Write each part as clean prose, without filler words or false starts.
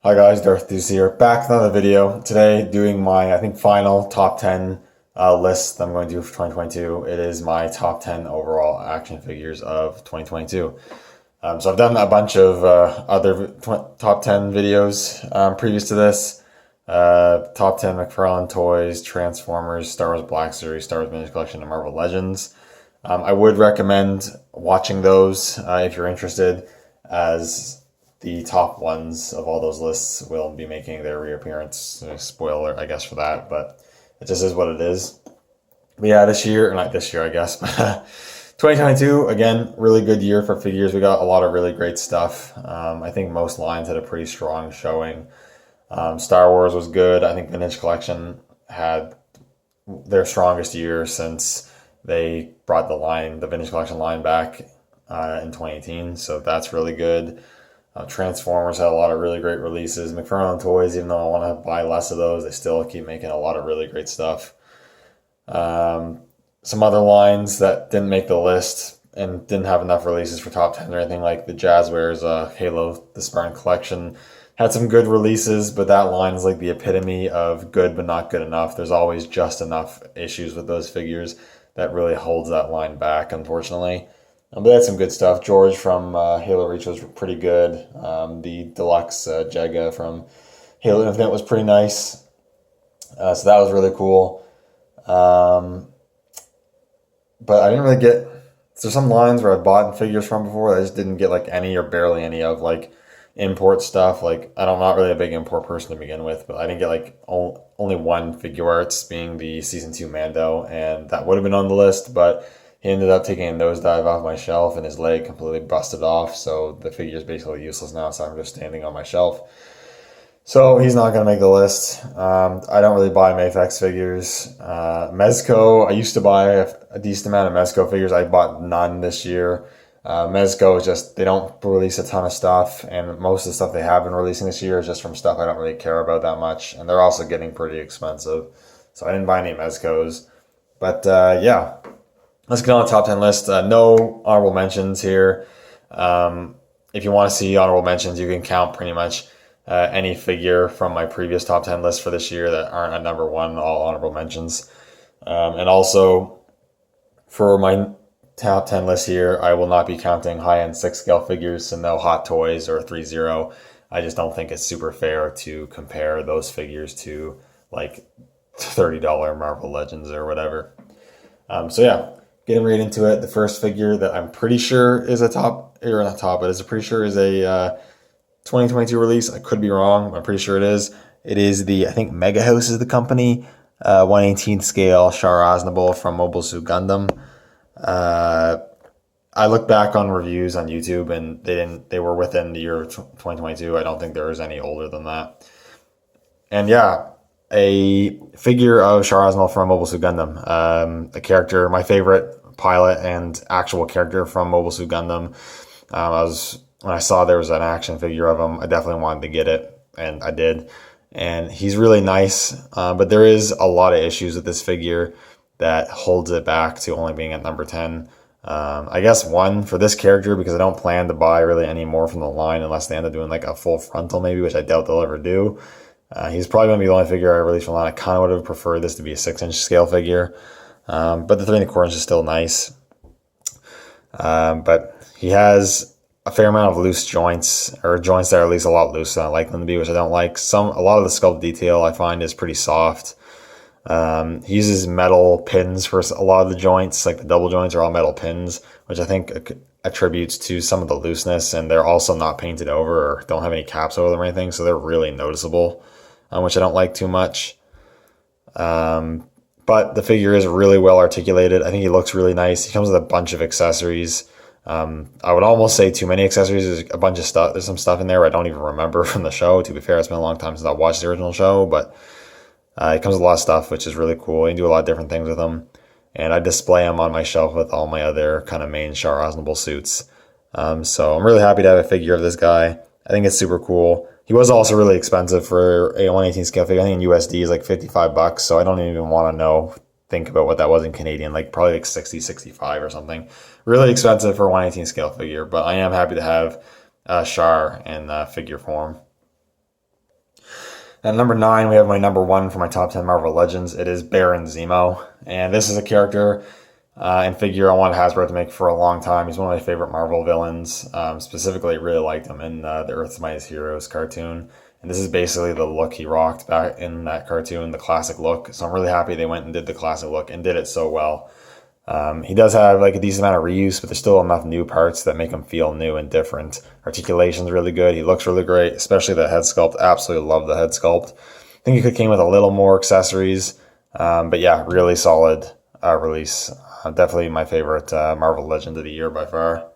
Hi guys, Darth Vader here, back with another video. Today doing my, I think, final top 10 list that I'm going to do for 2022. It is my top 10 overall action figures of 2022. So I've done a bunch of other top 10 videos previous to this. Top 10 McFarlane toys, Transformers, Star Wars Black Series, Star Wars Vintage Collection, and Marvel Legends. I would recommend watching those if you're interested, as the top ones of all those lists will be making their reappearance. Spoiler, I guess, for that, but it just is what it is. But yeah, this year, or not this year, I guess, but 2022, again, really good year for figures. We got a lot of really great stuff. I think most lines had a pretty strong showing. Star Wars was good. I think Vintage Collection had their strongest year since they brought the Vintage Collection line back in 2018, so that's really good. Transformers had a lot of really great releases. McFarlane Toys, even though I want to buy less of those, they still keep making a lot of really great stuff. Some other lines that didn't make the list and didn't have enough releases for top 10 or anything, like the Jazzwares Halo, the Spartan Collection, had some good releases, but that line is like the epitome of good but not good enough. There's always just enough issues with those figures that really holds that line back, unfortunately. But they had some good stuff. George from Halo Reach was pretty good. The deluxe Jega from Halo Infinite was pretty nice. So that was really cool. But I didn't really get... There's some lines where I bought figures from before that I just didn't get like any or barely any of, like import stuff. Like, I'm not really a big import person to begin with, but I didn't get like only one figure arts, being the Season 2 Mando, and that would have been on the list, but he ended up taking a nosedive off my shelf and his leg completely busted off, so the figure is basically useless now, so I'm just standing on my shelf. So he's not going to make the list. I don't really buy Mafex figures. Mezco, I used to buy a decent amount of Mezco figures. I bought none this year. Mezco is just, they don't release a ton of stuff, and most of the stuff they have been releasing this year is just from stuff I don't really care about that much, and they're also getting pretty expensive. So I didn't buy any Mezcos. But yeah. Let's get on the top 10 list. No honorable mentions here. If you want to see honorable mentions, you can count pretty much any figure from my previous top 10 list for this year that aren't at number one, all honorable mentions. And also, for my top 10 list here, I will not be counting high-end 6-scale figures, so no Hot Toys or 3-0. I just don't think it's super fair to compare those figures to like $30 Marvel Legends or whatever. So yeah. Getting right into it, the first figure that I'm pretty sure is but is pretty sure is a 2022 release. I could be wrong, but I'm pretty sure it is. It is the, I think Mega House is the company, 1/18 scale Char Aznable from Mobile Suit Gundam. I looked back on reviews on YouTube, and they were within the year 2022. I don't think there was any older than that. And yeah, a figure of Char Aznable from Mobile Suit Gundam. A character, my favorite pilot and actual character from Mobile Suit Gundam. When I saw there was an action figure of him, I definitely wanted to get it, and I did. And he's really nice, but there is a lot of issues with this figure that holds it back to only being at number 10. I guess one, for this character, because I don't plan to buy really any more from the line unless they end up doing like a full frontal maybe, which I doubt they'll ever do. He's probably going to be the only figure I release from the line. I kind of would have preferred this to be a 6-inch scale figure, but the 3 1/4 inch is still nice. But he has a fair amount of loose joints, or joints that are at least a lot looser than I like them to be, which I don't like. A lot of the sculpt detail I find is pretty soft. He uses metal pins for a lot of the joints, like the double joints are all metal pins, which I think attributes to some of the looseness, and they're also not painted over or don't have any caps over them or anything, so they're really noticeable, which I don't like too much. But the figure is really well articulated. I think he looks really nice. He comes with a bunch of accessories. I would almost say too many accessories. There's a bunch of stuff. There's some stuff in there I don't even remember from the show. To be fair, it's been a long time since I watched the original show, but it comes with a lot of stuff, which is really cool. You can do a lot of different things with them. And I display them on my shelf with all my other kind of main Char Aznable suits. So I'm really happy to have a figure of this guy. I think it's super cool. He was also really expensive for a 1/18 scale figure. I think in USD is like $55, so I don't even want to think about what that was in Canadian, like probably like 60, 65 or something. Really expensive for a 1/18 scale figure, but I am happy to have Char in figure form. At number 9, we have my number 1 for my top 10 Marvel Legends. It is Baron Zemo. And this is a character and figure I wanted Hasbro to make for a long time. He's one of my favorite Marvel villains. Specifically, I really liked him in the Earth's Mightiest Heroes cartoon. And this is basically the look he rocked back in that cartoon, the classic look. So I'm really happy they went and did the classic look and did it so well. He does have like a decent amount of reuse, but there's still enough new parts that make him feel new and different. Articulation's really good. He looks really great, especially the head sculpt. Absolutely love the head sculpt. I think he could came with a little more accessories, but yeah, really solid release. Definitely my favorite Marvel Legend of the year by far.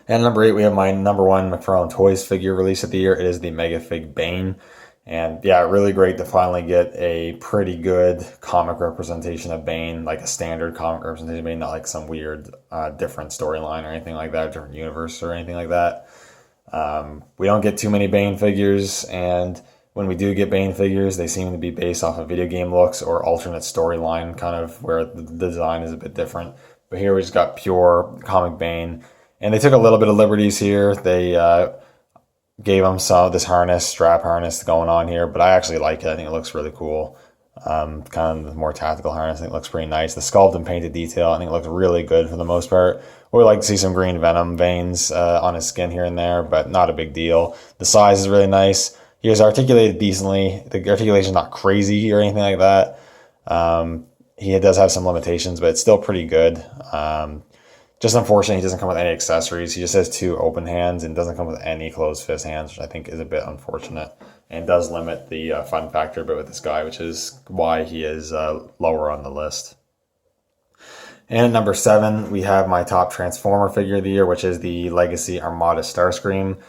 And number 8, we have my number 1 McFarlane Toys figure release of the year. It is the Mega Fig Bane. And yeah, really great to finally get a pretty good comic representation of Bane, like a standard comic representation of Bane, not like some weird different storyline or anything like that, different universe or anything like that. We don't get too many Bane figures, and when we do get Bane figures, they seem to be based off of video game looks or alternate storyline, kind of where the design is a bit different. But here we just got pure comic Bane, and they took a little bit of liberties here. They gave him this strap harness going on here, but I actually like it. I think it looks really cool. Kind of the more tactical harness, I think it looks pretty nice. The sculpt and painted detail, I think it looks really good for the most part. Would like to see some green venom veins on his skin here and there, but not a big deal. The size is really nice. He is articulated decently. The articulation is not crazy or anything like that. He does have some limitations, but it's still pretty good. Just unfortunately, he doesn't come with any accessories. He just has 2 open hands and doesn't come with any closed fist hands, which I think is a bit unfortunate and does limit the fun factor a bit with this guy, which is why he is lower on the list. And at number 7, we have my top Transformer figure of the year, which is the Legacy Armada Starscream.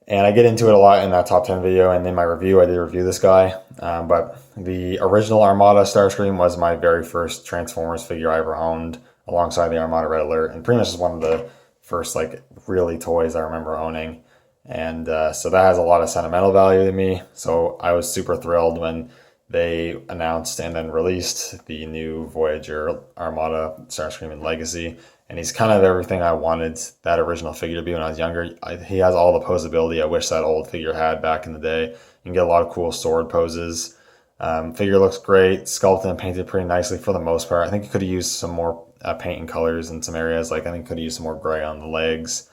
And I get into it a lot in that top 10 video, and in my review, I did review this guy. But the original Armada Starscream was my very first Transformers figure I ever owned, alongside the Armada Red Alert, and pretty much is one of the first like really toys I remember owning. And so that has a lot of sentimental value to me. So I was super thrilled when they announced and then released the new Voyager Armada Starscream in Legacy. And he's kind of everything I wanted that original figure to be when I was younger. He has all the posability I wish that old figure had back in the day. You can get a lot of cool sword poses. Figure looks great, sculpted and painted pretty nicely for the most part. I think you could have used some more paint and colors in some areas. Like I think could have used some more gray on the legs.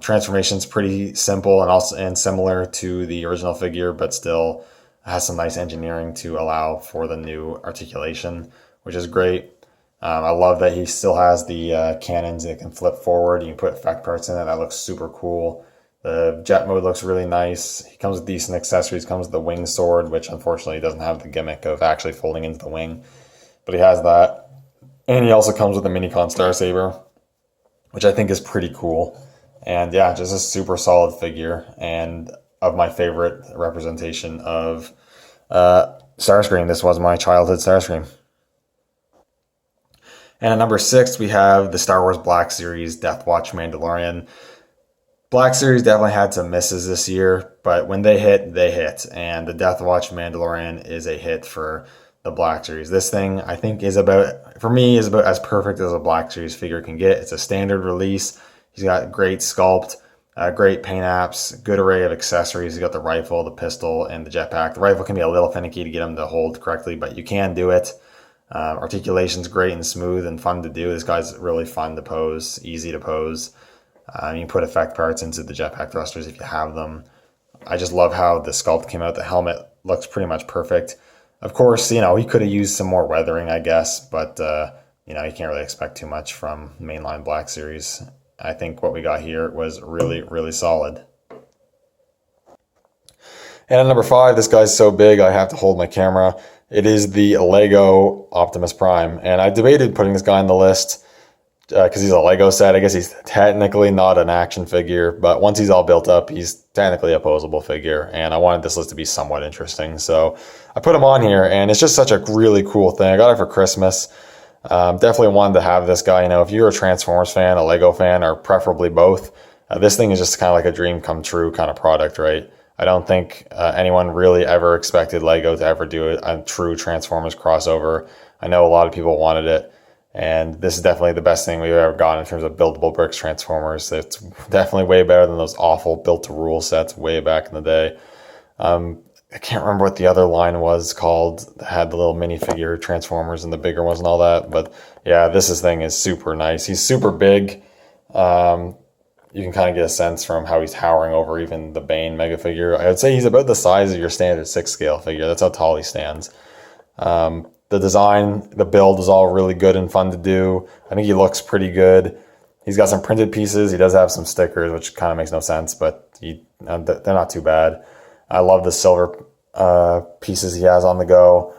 Transformation's pretty simple and similar to the original figure, but still has some nice engineering to allow for the new articulation, which is great. I love that he still has the cannons that can flip forward. You can put effect parts in it. That looks super cool. The jet mode looks really nice. He comes with decent accessories. Comes with the wing sword, which unfortunately doesn't have the gimmick of actually folding into the wing, but he has that. And he also comes with a Minicon Starsaber, which I think is pretty cool. And yeah, just a super solid figure and of my favorite representation of Starscream. This was my childhood Starscream. And at number 6, we have the Star Wars Black Series Death Watch Mandalorian. Black Series definitely had some misses this year, but when they hit, they hit. And the Death Watch Mandalorian is a hit for the Black Series. This thing, I think, is about as perfect as a Black Series figure can get. It's a standard release. He's got great sculpt, great paint apps, good array of accessories. He's got the rifle, the pistol, and the jetpack. The rifle can be a little finicky to get him to hold correctly, but you can do it. Articulation's great and smooth and fun to do. This guy's really fun to pose, easy to pose. You can put effect parts into the jetpack thrusters if you have them. I just love how the sculpt came out. The helmet looks pretty much perfect. Of course, he could have used some more weathering, I guess, but you can't really expect too much from mainline Black Series. I think what we got here was really, really solid. And at number 5, this guy's so big I have to hold my camera. It is the Lego Optimus Prime. And I debated putting this guy on the list because he's a Lego set. I guess he's technically not an action figure, but once he's all built up, he's technically a posable figure. And I wanted this list to be somewhat interesting. So I put him on here, and it's just such a really cool thing. I got it for Christmas. Definitely wanted to have this guy. If you're a Transformers fan, a Lego fan, or preferably both, this thing is just kind of like a dream come true kind of product, right? I don't think anyone really ever expected Lego to ever do a true Transformers crossover. I know a lot of people wanted it, and this is definitely the best thing we've ever gotten in terms of buildable bricks Transformers. It's definitely way better than those awful built-to-rule sets way back in the day. I can't remember what the other line was called. It had the little minifigure Transformers and the bigger ones and all that. But yeah, this thing is super nice. He's super big. You can kind of get a sense from how he's towering over even the Bane mega figure. I would say he's about the size of your standard 6 scale figure. That's how tall he stands. The design, the build is all really good and fun to do. I think he looks pretty good. He's got some printed pieces. He does have some stickers, which kind of makes no sense, but they're not too bad. I love the silver pieces he has on the go.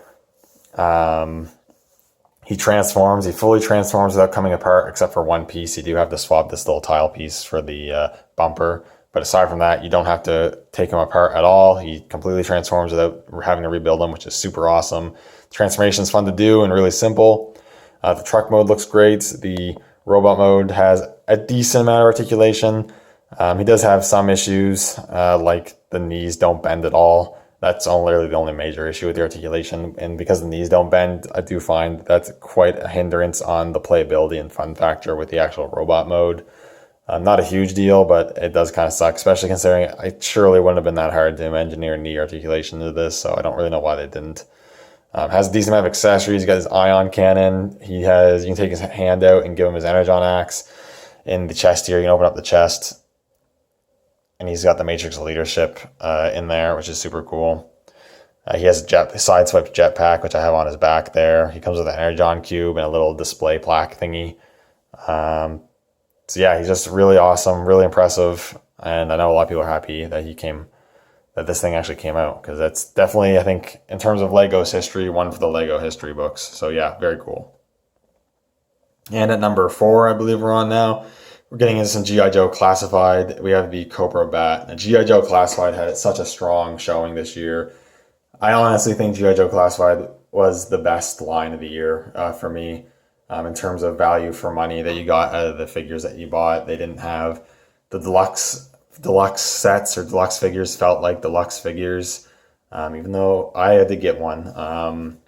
He transforms. He fully transforms without coming apart, except for one piece. You do have to swap this little tile piece for the bumper. But aside from that, you don't have to take him apart at all. He completely transforms without having to rebuild him, which is super awesome. Transformation is fun to do and really simple. The truck mode looks great. The robot mode has a decent amount of articulation. He does have some issues, like the knees don't bend at all. That's literally the only major issue with the articulation. And because the knees don't bend, I do find that's quite a hindrance on the playability and fun factor with the actual robot mode. Not a huge deal, but it does kind of suck, especially considering it surely wouldn't have been that hard to engineer knee articulation into this, so I don't really know why they didn't. Has a decent amount of accessories. He's got his ion cannon. You can take his hand out and give him his energon axe. In the chest here, you can open up the chest. And he's got the Matrix of Leadership in there, which is super cool. He has a sideswiped jetpack, which I have on his back there. He comes with an Energon cube and a little display plaque thingy. So yeah, he's just really awesome, really impressive. And I know a lot of people are happy that this thing actually came out, because that's definitely, I think, in terms of Lego's history, one for the Lego history books. So yeah, very cool. And at number 4, I believe we're on now. We're getting into some G.I. Joe Classified. We have the Cobra Bat. Now, G.I. Joe Classified had such a strong showing this year. I honestly think G.I. Joe Classified was the best line of the year for me in terms of value for money that you got out of the figures that you bought. They didn't have the deluxe sets or deluxe figures felt like deluxe figures, even though I had to get one.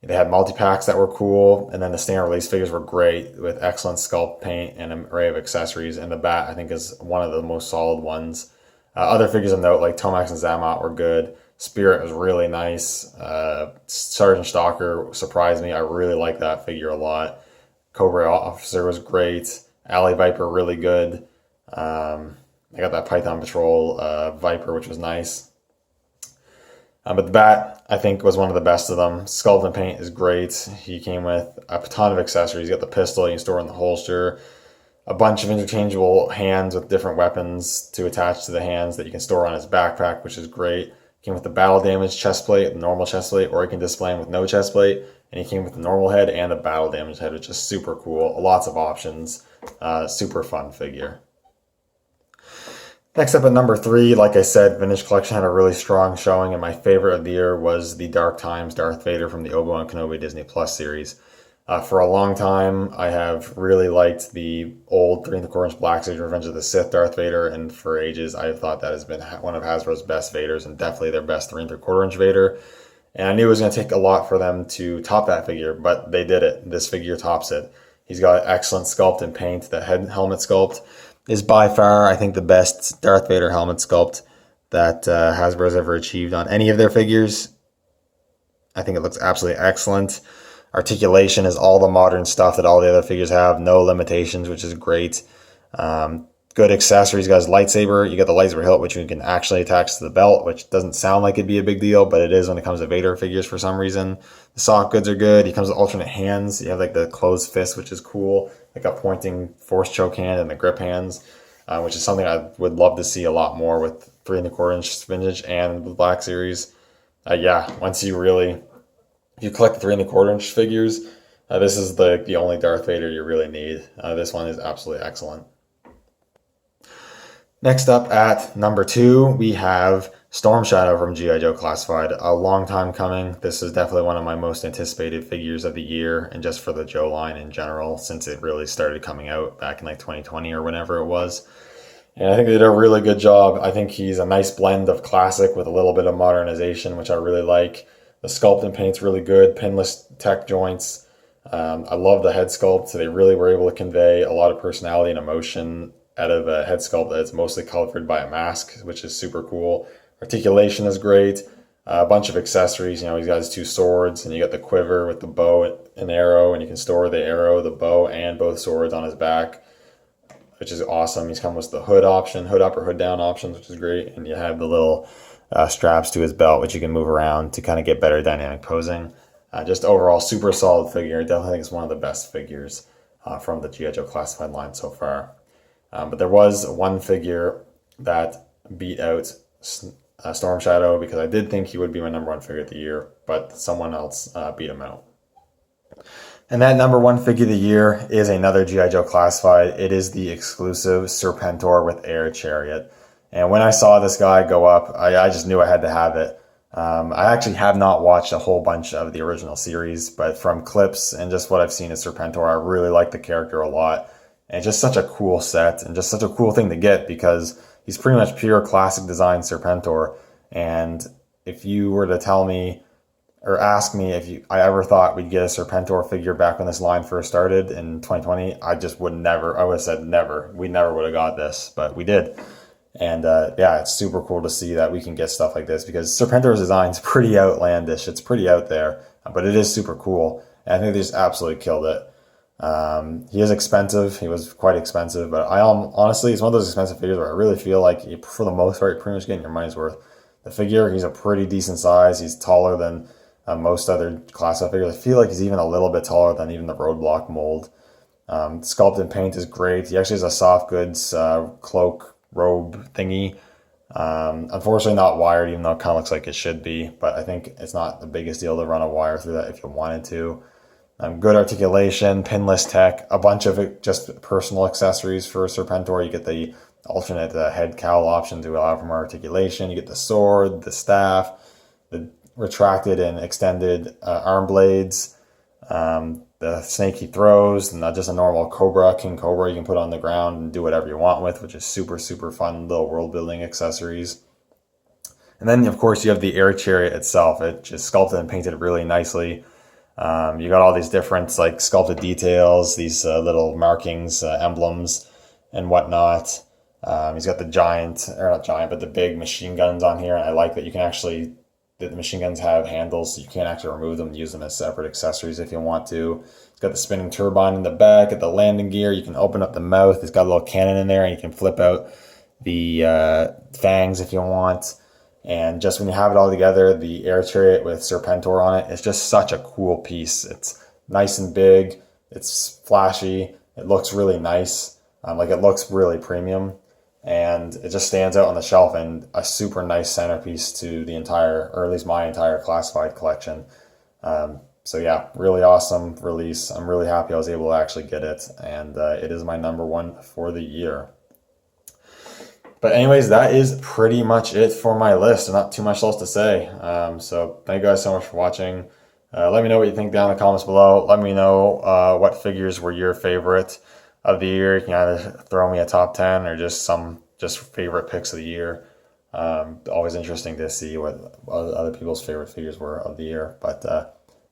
They had multi-packs that were cool, and then the standard release figures were great with excellent sculpt paint and an array of accessories. And the Bat, I think, is one of the most solid ones. Other figures of note, like Tomax and Zammot, were good. Spirit was really nice. Sergeant Stalker surprised me. I really like that figure a lot. Cobra Officer was great. Alley Viper, really good. I got that Python Patrol Viper, which was nice. But the Bat, I think, was one of the best of them. Sculpt and paint is great. He came with a ton of accessories. You got the pistol you can store in the holster, a bunch of interchangeable hands with different weapons to attach to the hands that you can store on his backpack, which is great. Came with the battle damage chest plate, the normal chest plate, or you can display him with no chest plate. And he came with the normal head and the battle damage head, which is super cool. Lots of options. Super fun figure. Next up at number 3, like I said, Vintage Collection had a really strong showing, and my favorite of the year was the Dark Times Darth Vader from the Obi-Wan Kenobi Disney Plus series. For a long time, I have really liked the old 3 1/4 Black Series Revenge of the Sith Darth Vader, and for ages, I have thought that has been one of Hasbro's best Vaders, and definitely their best 3 3/4 Vader. And I knew it was going to take a lot for them to top that figure, but they did it. This figure tops it. He's got excellent sculpt and paint. The head and helmet sculpt is by far, I think, the best Darth Vader helmet sculpt that Hasbro's ever achieved on any of their figures. I think it looks absolutely excellent. Articulation is all the modern stuff that all the other figures have. No limitations, which is great. Good accessories. You got his lightsaber. You got the lightsaber hilt, which you can actually attach to the belt, which doesn't sound like it'd be a big deal, but it is when it comes to Vader figures for some reason. The soft goods are good. He comes with alternate hands. You have like the closed fist, which is cool. Like a pointing force choke hand and the grip hands, which is something I would love to see a lot more with 3 1/4 vintage and the Black Series. Once you collect the 3 1/4 figures, this is the only Darth Vader you really need. This one is absolutely excellent. Next up at number 2, we have Storm Shadow from G.I. Joe Classified. A long time coming. This is definitely one of my most anticipated figures of the year, and just for the Joe line in general, since it really started coming out back in like 2020 or whenever it was. And I think they did a really good job. I think he's a nice blend of classic with a little bit of modernization, which I really like. The sculpt and paint's really good. Pinless tech joints. I love the head sculpt. So they really were able to convey a lot of personality and emotion out of a head sculpt that's mostly colored by a mask, which is super cool. Articulation is great. A bunch of accessories. You know, he's got his 2 swords, and you got the quiver with the bow and arrow, and you can store the arrow, the bow, and both swords on his back, which is awesome. He's come with the hood option, hood up or hood down options, which is great. And you have the little straps to his belt, which you can move around to kind of get better dynamic posing. Just overall, super solid figure. Definitely think it's one of the best figures from the G.I. Joe Classified line so far. But there was one figure that beat out Storm Shadow, because I did think he would be my number 1 figure of the year, but someone else beat him out. And that number 1 figure of the year is another G.I. Joe Classified. It is the exclusive Serpentor with Air Chariot. And when I saw this guy go up, I just knew I had to have it. I actually have not watched a whole bunch of the original series, but from clips and just what I've seen of Serpentor, I really like the character a lot. And it's just such a cool set and just such a cool thing to get, because he's pretty much pure classic design Serpentor. And if you were to tell me or ask me if I ever thought we'd get a Serpentor figure back when this line first started in 2020, I would have said never. We never would have got this, but we did. And yeah, it's super cool to see that we can get stuff like this, because Serpentor's design is pretty outlandish. It's pretty out there, but it is super cool. And I think they just absolutely killed it. He is expensive. He was quite expensive, but honestly, it's one of those expensive figures where I really feel like for the most part, you're pretty much getting your money's worth. The figure, he's a pretty decent size. He's taller than most other classified figures. I feel like he's even a little bit taller than even the Roadblock mold. Sculpt and paint is great. He actually has a soft goods cloak robe thingy. Unfortunately not wired, even though it kind of looks like it should be, but I think it's not the biggest deal to run a wire through that if you wanted to. Good articulation, pinless tech, a bunch of just personal accessories for Serpentor. You get the alternate head cowl option to allow for more articulation. You get the sword, the staff, the retracted and extended arm blades, the snake he throws, and not just a normal King Cobra you can put on the ground and do whatever you want with, which is super, super fun little world building accessories. And then, of course, you have the Air Chariot itself. It just sculpted and painted really nicely. You got all these different like sculpted details, these little markings, emblems, and whatnot. He's got the big machine guns on here, and I like that you can actually. The machine guns have handles, so you can't actually remove them and use them as separate accessories if you want to. It's got the spinning turbine in the back, at the landing gear. You can open up the mouth. It's got a little cannon in there, and you can flip out the fangs if you want. And just when you have it all together, the Air Chariot with Serpentor on it, it's just such a cool piece. It's nice and big. It's flashy. It looks really nice. It looks really premium. And it just stands out on the shelf, and a super nice centerpiece to the entire, or at least my entire classified collection. So yeah, really awesome release. I'm really happy I was able to actually get it, and it is my number 1 for the year. But anyways, that is pretty much it for my list. Not too much else to say. So thank you guys so much for watching. Let me know what you think down in the comments below. Let me know what figures were your favorite of the year. You can either throw me a top 10 or just favorite picks of the year. Always interesting to see what other people's favorite figures were of the year. But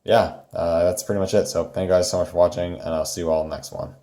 yeah, that's pretty much it. So thank you guys so much for watching, and I'll see you all in the next one.